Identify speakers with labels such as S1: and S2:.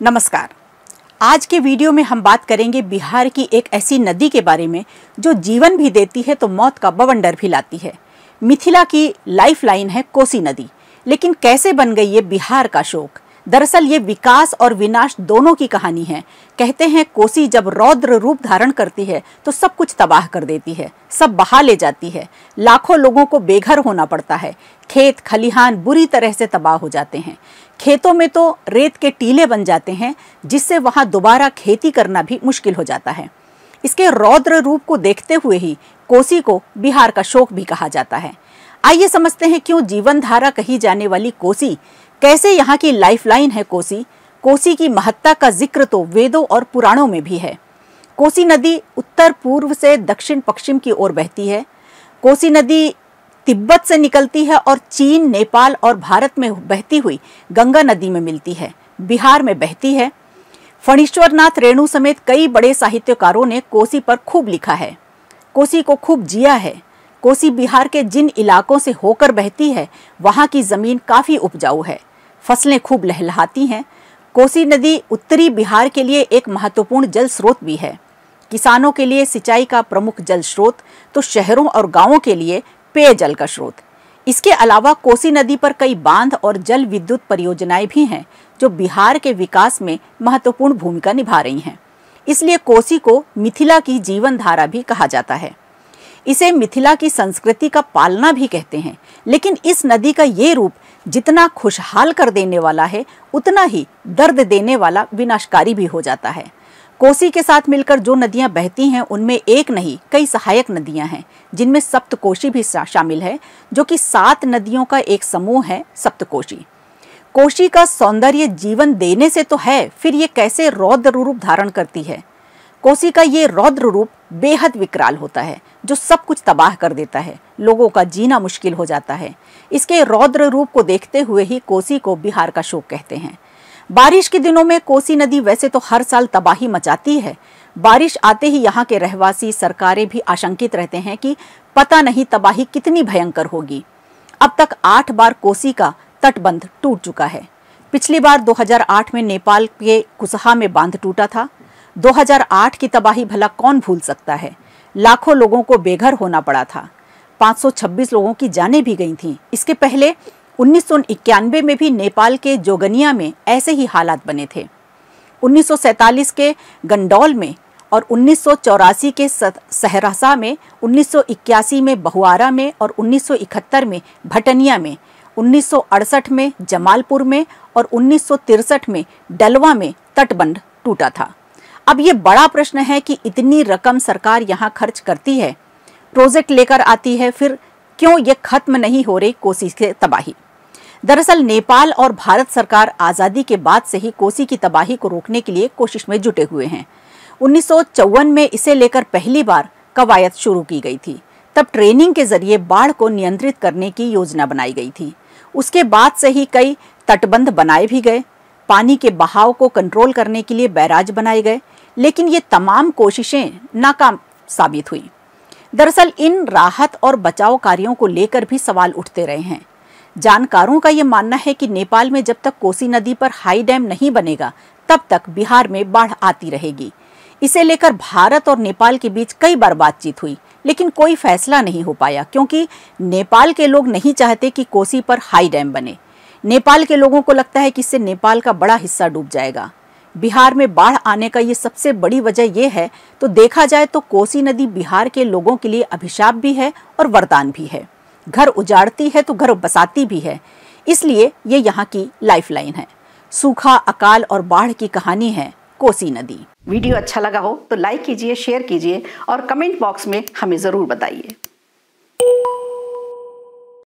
S1: नमस्कार। आज के वीडियो में हम बात करेंगे बिहार की एक ऐसी नदी के बारे में जो जीवन भी देती है तो मौत का बवंडर भी लाती है। मिथिला की लाइफलाइन है कोसी नदी, लेकिन कैसे बन गई ये बिहार का शोक। दरअसल ये विकास और विनाश दोनों की कहानी है। कहते हैं कोसी जब रौद्र रूप धारण करती है तो सब कुछ तबाह कर देती है, सब बहा ले जाती है। लाखों लोगों को बेघर होना पड़ता है, खेत खलिहान बुरी तरह से तबाह हो जाते हैं। खेतों में तो रेत के टीले बन जाते हैं, जिससे वहां दोबारा खेती करना भी मुश्किल हो जाता है। इसके रौद्र रूप को देखते हुए ही कोसी को बिहार का शोक भी कहा जाता है। आइए समझते हैं क्यों जीवन धारा कही जाने वाली कोसी कैसे यहाँ की लाइफलाइन है। कोसी की महत्ता का जिक्र तो वेदों और पुराणों में भी है। कोसी नदी उत्तर पूर्व से दक्षिण पश्चिम की ओर बहती है। कोसी नदी तिब्बत से निकलती है और चीन, नेपाल और भारत में बहती हुई गंगा नदी में मिलती है, बिहार में बहती है। फणीश्वरनाथ रेणु समेत कई बड़े साहित्यकारों ने कोसी पर खूब लिखा है, कोसी को खूब जिया है। कोसी बिहार के जिन इलाकों से होकर बहती है वहां की जमीन काफी उपजाऊ है, फसलें खूब लहलहाती हैं। कोसी नदी उत्तरी बिहार के लिए एक महत्वपूर्ण जल स्रोत भी है। किसानों के लिए सिंचाई का प्रमुख जल स्रोत, तो शहरों और गांवों के लिए पेयजल का स्रोत। इसके अलावा कोसी नदी पर कई बांध और जल विद्युत परियोजनाएं भी हैं जो बिहार के विकास में महत्वपूर्ण भूमिका निभा रही हैं। इसलिए कोसी को मिथिला की जीवन धारा भी कहा जाता है। इसे मिथिला की संस्कृति का पालना भी कहते हैं। लेकिन इस नदी का ये रूप जितना खुशहाल कर देने वाला है, उतना ही दर्द देने वाला विनाशकारी भी हो जाता है। कोसी के साथ मिलकर जो नदियां बहती हैं उनमें एक नहीं कई सहायक नदियां हैं, जिनमें सप्तकोशी भी शामिल है, जो कि 7 नदियों का एक समूह है सप्तकोशी। कोशी का सौंदर्य जीवन देने से तो है, फिर ये कैसे रौद्र रूप धारण करती है। कोसी का ये रौद्र रूप बेहद विकराल होता है, जो सब कुछ तबाह कर देता है, लोगों का जीना मुश्किल हो जाता है। इसके रौद्र रूप को देखते हुए ही कोसी को बिहार का शोक कहते हैं। बारिश के दिनों में कोसी नदी वैसे तो हर साल तबाही मचाती है। बारिश आते ही यहाँ के रहवासी, सरकारें भी आशंकित रहते हैं कि पता नहीं तबाही कितनी भयंकर होगी। अब तक 8 बार कोसी का तटबंध टूट चुका है। पिछली बार 2008 में नेपाल के कुसहा में बांध टूटा था। 2008 की तबाही भला कौन भूल सकता है। लाखों लोगों को बेघर होना पड़ा था, 526 लोगों की जानें भी गई थीं। इसके पहले 1991 में भी नेपाल के जोगनिया में ऐसे ही हालात बने थे। 1947 के गंडौल में और 1984 के सहरसा में, 1981 में बहुआरा में और 1971 में भटनिया में, 1968 में जमालपुर में और 1963 में डलवा में तटबंध टूटा था। अब ये बड़ा प्रश्न है कि इतनी रकम सरकार यहाँ खर्च करती है, प्रोजेक्ट लेकर आती है, फिर क्यों ये खत्म नहीं हो रही कोसी की तबाही। दरअसल नेपाल और भारत सरकार आज़ादी के बाद से ही कोसी की तबाही को रोकने के लिए कोशिश में जुटे हुए हैं। 1954 में इसे लेकर पहली बार कवायद शुरू की गई थी। तब ट्रेनिंग के जरिए बाढ़ को नियंत्रित करने की योजना बनाई गई थी। उसके बाद से ही कई तटबंध बनाए भी गए, पानी के बहाव को कंट्रोल करने के लिए बैराज बनाए गए, लेकिन ये तमाम कोशिशें नाकाम साबित हुई। दरअसल इन राहत और बचाव कार्यों को लेकर भी सवाल उठते रहे हैं। जानकारों का ये मानना है कि नेपाल में जब तक कोसी नदी पर हाई डैम नहीं बनेगा, तब तक बिहार में बाढ़ आती रहेगी। इसे लेकर भारत और नेपाल के बीच कई बार बातचीत हुई, लेकिन कोई फैसला नहीं हो पाया, क्योंकि नेपाल के लोग नहीं चाहते कि कोसी पर हाई डैम बने। नेपाल के लोगों को लगता है कि इससे नेपाल का बड़ा हिस्सा डूब जाएगा। बिहार में बाढ़ आने का ये सबसे बड़ी वजह यह है, तो देखा जाए तो कोसी नदी बिहार के लोगों के लिए अभिशाप भी है और वरदान भी है। घर उजाड़ती है तो घर बसाती भी है, इसलिए ये यहाँ की लाइफलाइन है। सूखा, अकाल और बाढ़ की कहानी है कोसी नदी। वीडियो अच्छा लगा हो तो लाइक कीजिए, शेयर कीजिए और कमेंट बॉक्स में हमें जरूर बताइए।